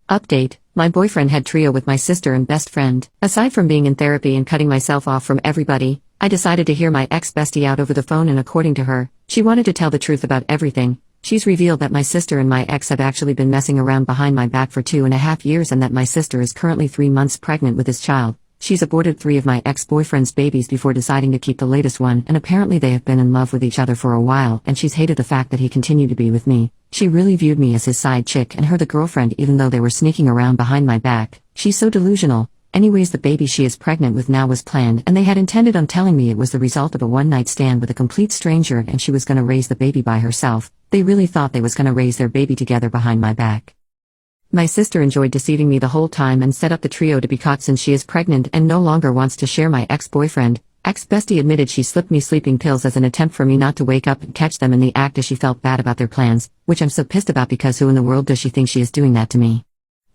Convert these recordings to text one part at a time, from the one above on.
Update: my boyfriend had trio with my sister and best friend. Aside from being in therapy and cutting myself off from everybody, I decided to hear my ex-bestie out over the phone, and according to her, she wanted to tell the truth about everything. She's revealed that my sister and my ex have actually been messing around behind my back for 2.5 years, and that my sister is currently 3 months pregnant with his child. She's aborted 3 of my ex-boyfriend's babies before deciding to keep the latest one, and apparently they have been in love with each other for a while, and she's hated the fact that he continued to be with me. She really viewed me as his side chick and her the girlfriend, even though they were sneaking around behind my back. She's so delusional. Anyways, the baby she is pregnant with now was planned, and they had intended on telling me it was the result of a one-night stand with a complete stranger, and she was gonna raise the baby by herself. They really thought they was gonna raise their baby together behind my back. My sister enjoyed deceiving me the whole time and set up the trio to be caught since she is pregnant and no longer wants to share my ex-boyfriend. Ex-bestie admitted she slipped me sleeping pills as an attempt for me not to wake up and catch them in the act, as she felt bad about their plans, which I'm so pissed about because who in the world does she think she is doing that to me?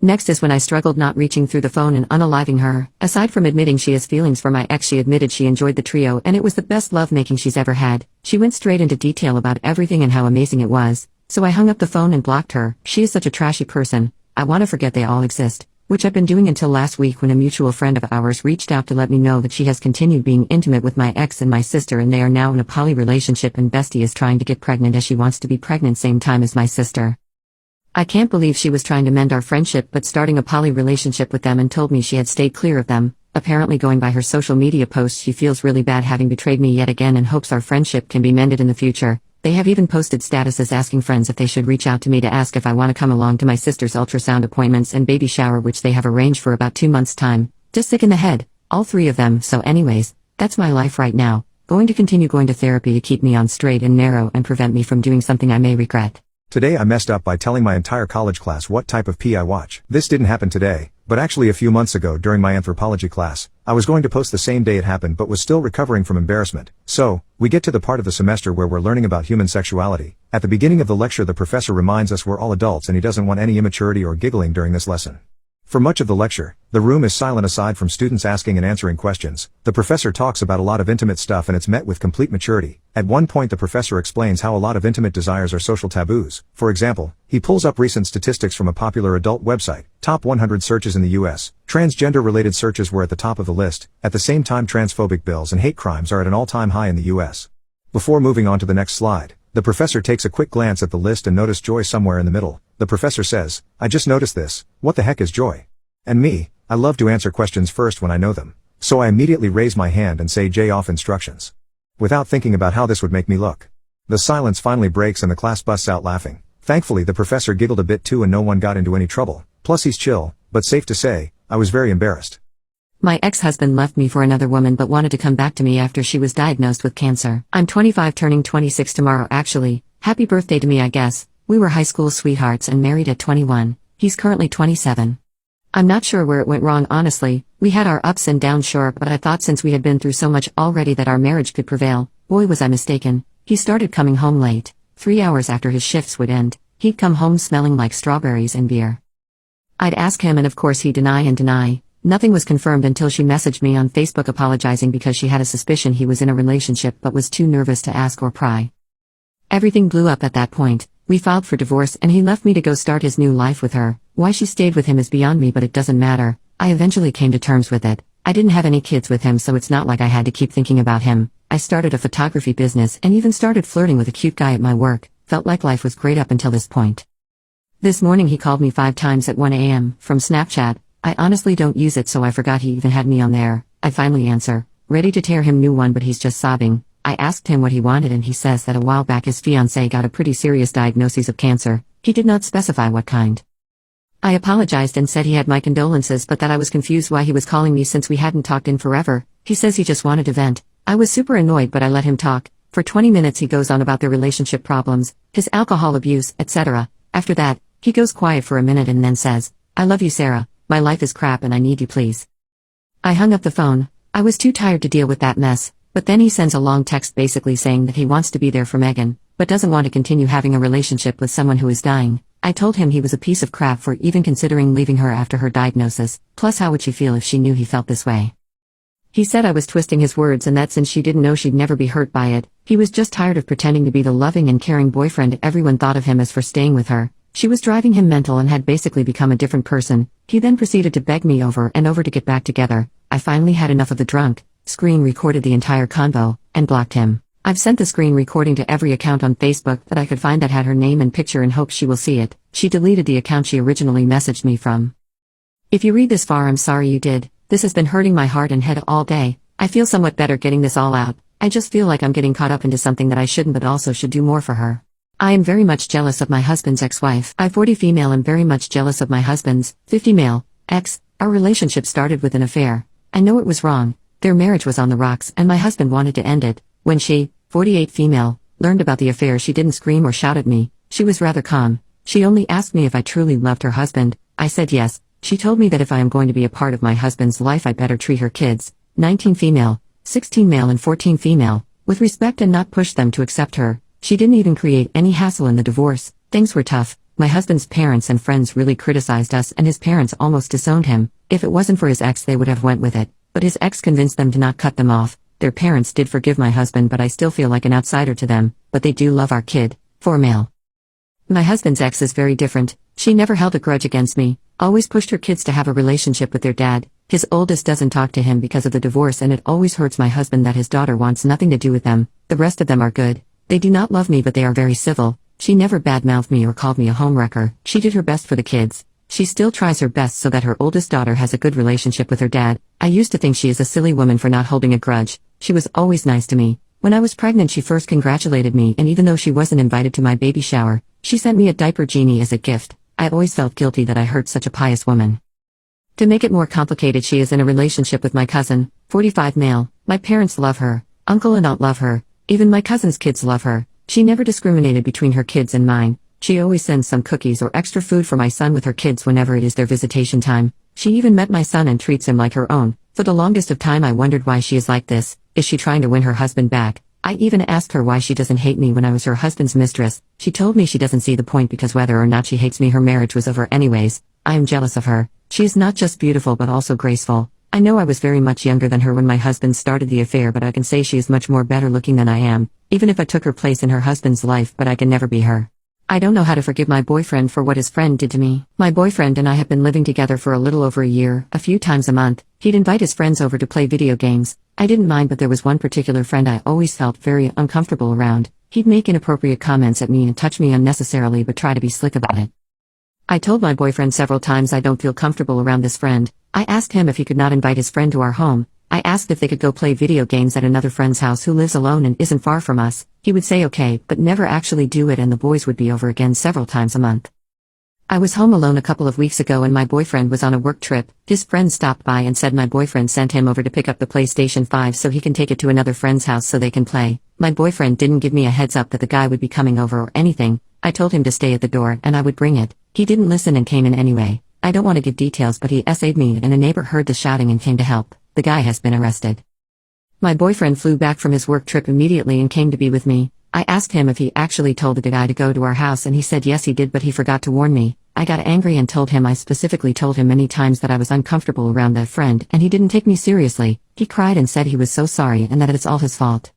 Next is when I struggled not reaching through the phone and unaliving her. Aside from admitting she has feelings for my ex, she admitted she enjoyed the trio and it was the best lovemaking she's ever had. She went straight into detail about everything and how amazing it was. So I hung up the phone and blocked her. She is such a trashy person. I want to forget they all exist, which I've been doing until last week when a mutual friend of ours reached out to let me know that she has continued being intimate with my ex and my sister, and they are now in a poly relationship, and bestie is trying to get pregnant as she wants to be pregnant same time as my sister. I can't believe she was trying to mend our friendship but starting a poly relationship with them, and told me she had stayed clear of them. Apparently, going by her social media posts, she feels really bad having betrayed me yet again and hopes our friendship can be mended in the future. They have even posted statuses asking friends if they should reach out to me to ask if I want to come along to my sister's ultrasound appointments and baby shower, which they have arranged for about 2 months' time. Just sick in the head, all 3 of them. So anyways, that's my life right now. Going to continue going to therapy to keep me on straight and narrow and prevent me from doing something I may regret. Today I messed up by telling my entire college class what type of pee I watch. This didn't happen today, but actually a few months ago during my anthropology class. I was going to post the same day it happened but was still recovering from embarrassment. So, we get to the part of the semester where we're learning about human sexuality. At the beginning of the lecture, the professor reminds us we're all adults and he doesn't want any immaturity or giggling during this lesson. For much of the lecture, the room is silent aside from students asking and answering questions. The professor talks about a lot of intimate stuff and it's met with complete maturity. At one point the professor explains how a lot of intimate desires are social taboos. For example, he pulls up recent statistics from a popular adult website, top 100 searches in the US. Transgender-related searches were at the top of the list. At the same time, transphobic bills and hate crimes are at an all-time high in the US. Before moving on to the next slide, the professor takes a quick glance at the list and notices joy somewhere in the middle. The professor says, "I just noticed this. What the heck is joy?" And me, I love to answer questions first when I know them. So I immediately raise my hand and say J off instructions, without thinking about how this would make me look. The silence finally breaks and the class busts out laughing. Thankfully the professor giggled a bit too and no one got into any trouble. Plus he's chill, but safe to say, I was very embarrassed. My ex-husband left me for another woman but wanted to come back to me after she was diagnosed with cancer. I'm 25 turning 26 tomorrow actually. Happy birthday to me, I guess. We were high school sweethearts and married at 21. He's currently 27. I'm not sure where it went wrong honestly. We had our ups and downs sure, but I thought since we had been through so much already that our marriage could prevail. Boy was I mistaken. He started coming home late. 3 hours after his shifts would end, he'd come home smelling like strawberries and beer. I'd ask him and of course he'd deny and deny. Nothing was confirmed until she messaged me on Facebook apologizing because she had a suspicion he was in a relationship but was too nervous to ask or pry. Everything blew up at that point. We filed for divorce and he left me to go start his new life with her. Why she stayed with him is beyond me, but it doesn't matter. I eventually came to terms with it. I didn't have any kids with him, so it's not like I had to keep thinking about him. I started a photography business and even started flirting with a cute guy at my work. Felt like life was great up until this point. This morning he called me 5 times at 1 a.m. from Snapchat. I honestly don't use it, so I forgot he even had me on there. I finally answer, ready to tear him new one, but he's just sobbing. I asked him what he wanted and he says that a while back his fiancée got a pretty serious diagnosis of cancer. He did not specify what kind. I apologized and said he had my condolences but that I was confused why he was calling me since we hadn't talked in forever. He says he just wanted to vent. I was super annoyed but I let him talk. For 20 minutes he goes on about their relationship problems, his alcohol abuse, etc. After that, he goes quiet for a minute and then says, "I love you, Sarah. My life is crap and I need you, please." I hung up the phone. I was too tired to deal with that mess. But then he sends a long text basically saying that he wants to be there for Megan, but doesn't want to continue having a relationship with someone who is dying. I told him he was a piece of crap for even considering leaving her after her diagnosis, plus how would she feel if she knew he felt this way. He said I was twisting his words and that since she didn't know she'd never be hurt by it, he was just tired of pretending to be the loving and caring boyfriend everyone thought of him as for staying with her. She was driving him mental and had basically become a different person. He then proceeded to beg me over and over to get back together. I finally had enough of the drunk, screen recorded the entire convo, and blocked him. I've sent the screen recording to every account on Facebook that I could find that had her name and picture in hopes she will see it. She deleted the account she originally messaged me from. If you read this far, I'm sorry you did. This has been hurting my heart and head all day. I feel somewhat better getting this all out. I just feel like I'm getting caught up into something that I shouldn't but also should do more for her. I am very much jealous of my husband's ex-wife. I'm 40 female and very much jealous of my husband's 50 male ex. Our relationship started with an affair. I know it was wrong. Their marriage was on the rocks and my husband wanted to end it. When she, 48 female, learned about the affair, she didn't scream or shout at me. She was rather calm. She only asked me if I truly loved her husband. I said yes. She told me that if I am going to be a part of my husband's life I better treat her kids, 19 female, 16 male and 14 female, with respect and not push them to accept her. She didn't even create any hassle in the divorce. Things were tough. My husband's parents and friends really criticized us and his parents almost disowned him. If it wasn't for his ex they would have went with it, but his ex convinced them to not cut them off. Their parents did forgive my husband but I still feel like an outsider to them, but they do love our kid, 4 male. My husband's ex is very different. She never held a grudge against me, always pushed her kids to have a relationship with their dad. His oldest doesn't talk to him because of the divorce and it always hurts my husband that his daughter wants nothing to do with them. The rest of them are good. They do not love me but they are very civil. She never badmouthed me or called me a homewrecker. She did her best for the kids. She still tries her best so that her oldest daughter has a good relationship with her dad. I used to think she is a silly woman for not holding a grudge. She was always nice to me. When I was pregnant she first congratulated me and even though she wasn't invited to my baby shower, she sent me a diaper genie as a gift. I always felt guilty that I hurt such a pious woman. To make it more complicated, she is in a relationship with my cousin, 45 male. My parents love her. Uncle and aunt love her. Even my cousin's kids love her. She never discriminated between her kids and mine. She always sends some cookies or extra food for my son with her kids whenever it is their visitation time. She even met my son and treats him like her own. For the longest of time I wondered why she is like this. Is she trying to win her husband back? I even asked her why she doesn't hate me when I was her husband's mistress. She told me she doesn't see the point because whether or not she hates me her marriage was over anyways. I am jealous of her. She is not just beautiful but also graceful. I know I was very much younger than her when my husband started the affair but I can say she is much more better looking than I am, even if I took her place in her husband's life, but I can never be her. I don't know how to forgive my boyfriend for what his friend did to me. My boyfriend and I have been living together for a little over a year. A few times a month, he'd invite his friends over to play video games. I didn't mind but there was one particular friend I always felt very uncomfortable around. He'd make inappropriate comments at me and touch me unnecessarily but try to be slick about it. I told my boyfriend several times I don't feel comfortable around this friend. I asked him if he could not invite his friend to our home. I asked if they could go play video games at another friend's house who lives alone and isn't far from us. He would say okay, but never actually do it and the boys would be over again several times a month. I was home alone a couple of weeks ago and my boyfriend was on a work trip. His friend stopped by and said my boyfriend sent him over to pick up the PlayStation 5 so he can take it to another friend's house so they can play. My boyfriend didn't give me a heads up that the guy would be coming over or anything. I told him to stay at the door and I would bring it. He didn't listen and came in anyway. I don't want to give details but he essayed me and a neighbor heard the shouting and came to help. The guy has been arrested. My boyfriend flew back from his work trip immediately and came to be with me. I asked him if he actually told the guy to go to our house and he said yes he did but he forgot to warn me. I got angry and told him I specifically told him many times that I was uncomfortable around that friend and he didn't take me seriously. He cried and said he was so sorry and that it's all his fault.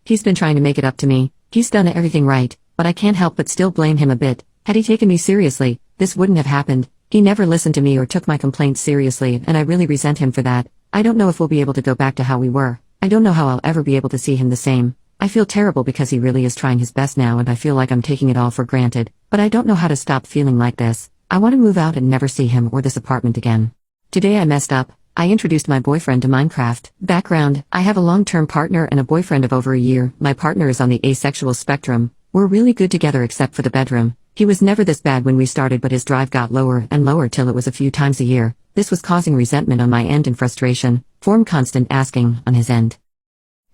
He's been trying to make it up to me. He's done everything right, but I can't help but still blame him a bit. Had he taken me seriously, this wouldn't have happened. He never listened to me or took my complaints seriously and I really resent him for that. I don't know if we'll be able to go back to how we were. I don't know how I'll ever be able to see him the same. I feel terrible because he really is trying his best now and I feel like I'm taking it all for granted, but I don't know how to stop feeling like this. I want to move out and never see him or this apartment again. Today I messed up. I introduced my boyfriend to Minecraft. Background: I have a long-term partner and a boyfriend of over a year. My partner is on the asexual spectrum. We're really good together except for the bedroom. He was never this bad when we started but his drive got lower and lower till it was a few times a year. This was causing resentment on my end and frustration, constant asking on his end.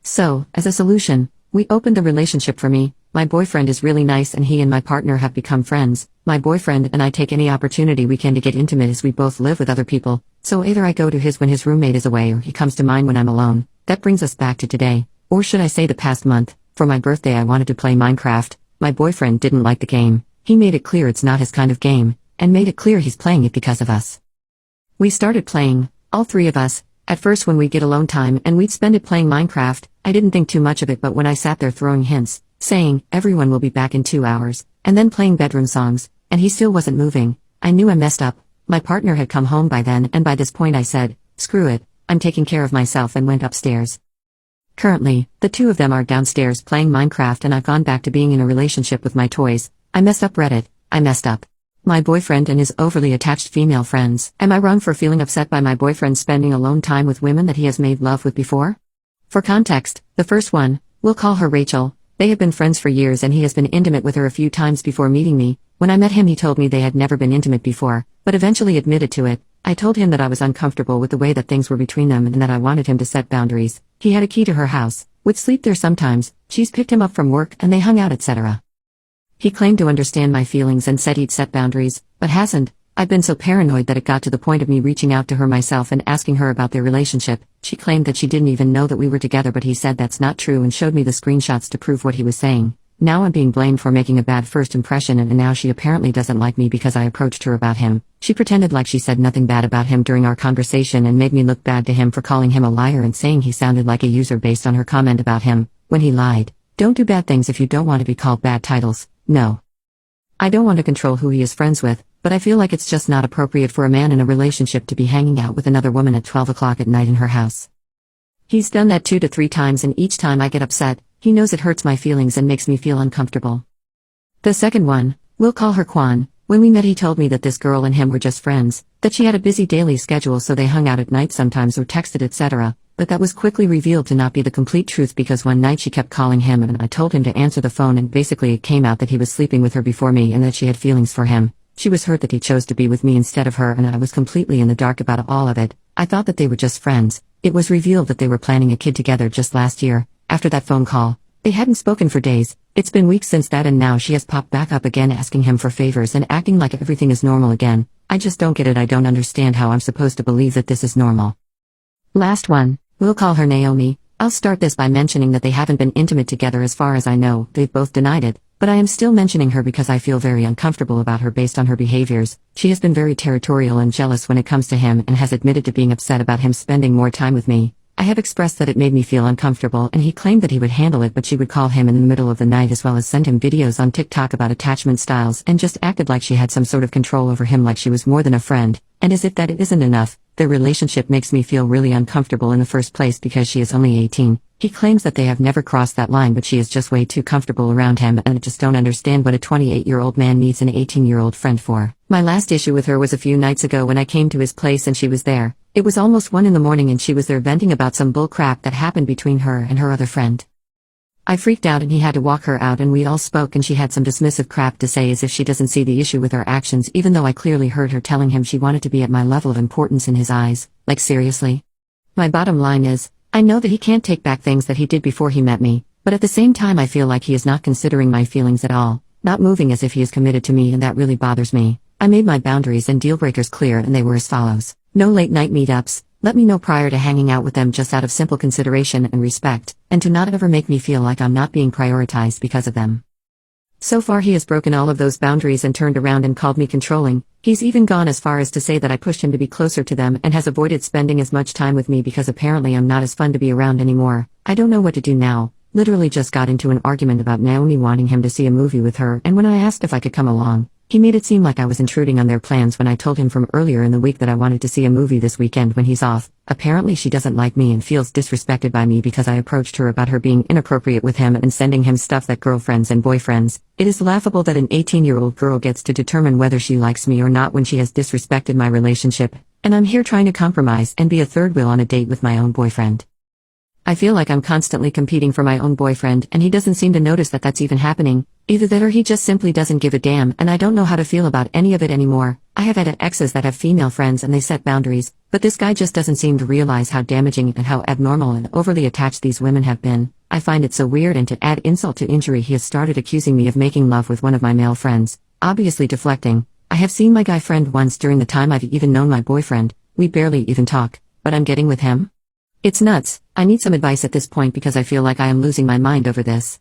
So, as a solution, we opened the relationship for me. My boyfriend is really nice and he and my partner have become friends. My boyfriend and I take any opportunity we can to get intimate as we both live with other people, so either I go to his when his roommate is away or he comes to mine when I'm alone. That brings us back to today, or should I say the past month. For my birthday I wanted to play Minecraft. My boyfriend didn't like the game. He made it clear it's not his kind of game, and made it clear he's playing it because of us. We started playing, all three of us. At first when we'd get alone time and we'd spend it playing Minecraft, I didn't think too much of it but when I sat there throwing hints, saying, everyone will be back in 2 hours, and then playing bedroom songs, and he still wasn't moving. I knew I messed up. My partner had come home by then, and by this point I said, "Screw it, I'm taking care of myself," and went upstairs. Currently, the two of them are downstairs playing Minecraft, and I've gone back to being in a relationship with my toys. I messed up Reddit, I messed up my boyfriend and his overly attached female friends. Am I wrong for feeling upset by my boyfriend spending alone time with women that he has made love with before? For context, the first one, we'll call her Rachel. They have been friends for years and he has been intimate with her a few times before meeting me. When I met him he told me they had never been intimate before, but eventually admitted to it. I told him that I was uncomfortable with the way that things were between them and that I wanted him to set boundaries. He had a key to her house, would sleep there sometimes, she's picked him up from work and they hung out, etc. He claimed to understand my feelings and said he'd set boundaries, but hasn't. I've been so paranoid that it got to the point of me reaching out to her myself and asking her about their relationship. She claimed that she didn't even know that we were together, but he said that's not true and showed me the screenshots to prove what he was saying. Now I'm being blamed for making a bad first impression, and now she apparently doesn't like me because I approached her about him. She pretended like she said nothing bad about him during our conversation and made me look bad to him for calling him a liar and saying he sounded like a user based on her comment about him, when he lied. Don't do bad things if you don't want to be called bad titles. No. I don't want to control who he is friends with, but I feel like it's just not appropriate for a man in a relationship to be hanging out with another woman at 12 o'clock at night in her house. He's done that 2 to 3 times, and each time I get upset. He knows it hurts my feelings and makes me feel uncomfortable. The second one, we'll call her Kwan. When we met he told me that this girl and him were just friends, that she had a busy daily schedule so they hung out at night sometimes or texted, etc. But that was quickly revealed to not be the complete truth because one night she kept calling him and I told him to answer the phone, and basically it came out that he was sleeping with her before me and that she had feelings for him. She was hurt that he chose to be with me instead of her, and I was completely in the dark about all of it. I thought that they were just friends. It was revealed that they were planning a kid together just last year. After that phone call, they hadn't spoken for days. It's been weeks since that, and now she has popped back up again asking him for favors and acting like everything is normal again. I just don't get it. I don't understand how I'm supposed to believe that this is normal. Last one, we'll call her Naomi. I'll start this by mentioning that they haven't been intimate together as far as I know. They've both denied it, but I am still mentioning her because I feel very uncomfortable about her based on her behaviors. She has been very territorial and jealous when it comes to him and has admitted to being upset about him spending more time with me. I have expressed that it made me feel uncomfortable, and he claimed that he would handle it, but she would call him in the middle of the night as well as send him videos on TikTok about attachment styles and just acted like she had some sort of control over him, like she was more than a friend. And as if that isn't enough, their relationship makes me feel really uncomfortable in the first place because she is only 18. He claims that they have never crossed that line, but she is just way too comfortable around him, and I just don't understand what a 28-year-old man needs an 18-year-old friend for. My last issue with her was a few nights ago when I came to his place and she was there. It was almost 1 a.m. and she was there venting about some bull crap that happened between her and her other friend. I freaked out and he had to walk her out, and we all spoke, and she had some dismissive crap to say as if she doesn't see the issue with her actions, even though I clearly heard her telling him she wanted to be at my level of importance in his eyes. Like, seriously? My bottom line is, I know that he can't take back things that he did before he met me, but at the same time I feel like he is not considering my feelings at all, not moving as if he is committed to me, and that really bothers me. I made my boundaries and deal breakers clear, and they were as follows. No late night meetups. Let me know prior to hanging out with them just out of simple consideration and respect, and to not ever make me feel like I'm not being prioritized because of them. So far he has broken all of those boundaries and turned around and called me controlling. He's even gone as far as to say that I pushed him to be closer to them and has avoided spending as much time with me because apparently I'm not as fun to be around anymore. I don't know what to do now. Literally just got into an argument about Naomi wanting him to see a movie with her, and when I asked if I could come along, he made it seem like I was intruding on their plans when I told him from earlier in the week that I wanted to see a movie this weekend when he's off. Apparently she doesn't like me and feels disrespected by me because I approached her about her being inappropriate with him and sending him stuff that girlfriends and boyfriends. It is laughable that an 18-year-old girl gets to determine whether she likes me or not when she has disrespected my relationship, and I'm here trying to compromise and be a third wheel on a date with my own boyfriend. I feel like I'm constantly competing for my own boyfriend, and he doesn't seem to notice that that's even happening. Either that or he just simply doesn't give a damn, and I don't know how to feel about any of it anymore. I have had exes that have female friends and they set boundaries, but this guy just doesn't seem to realize how damaging and how abnormal and overly attached these women have been. I find it so weird, and to add insult to injury he has started accusing me of making love with one of my male friends, obviously deflecting. I have seen my guy friend once during the time I've even known my boyfriend. We barely even talk, but I'm getting with him? It's nuts. I need some advice at this point because I feel like I am losing my mind over this.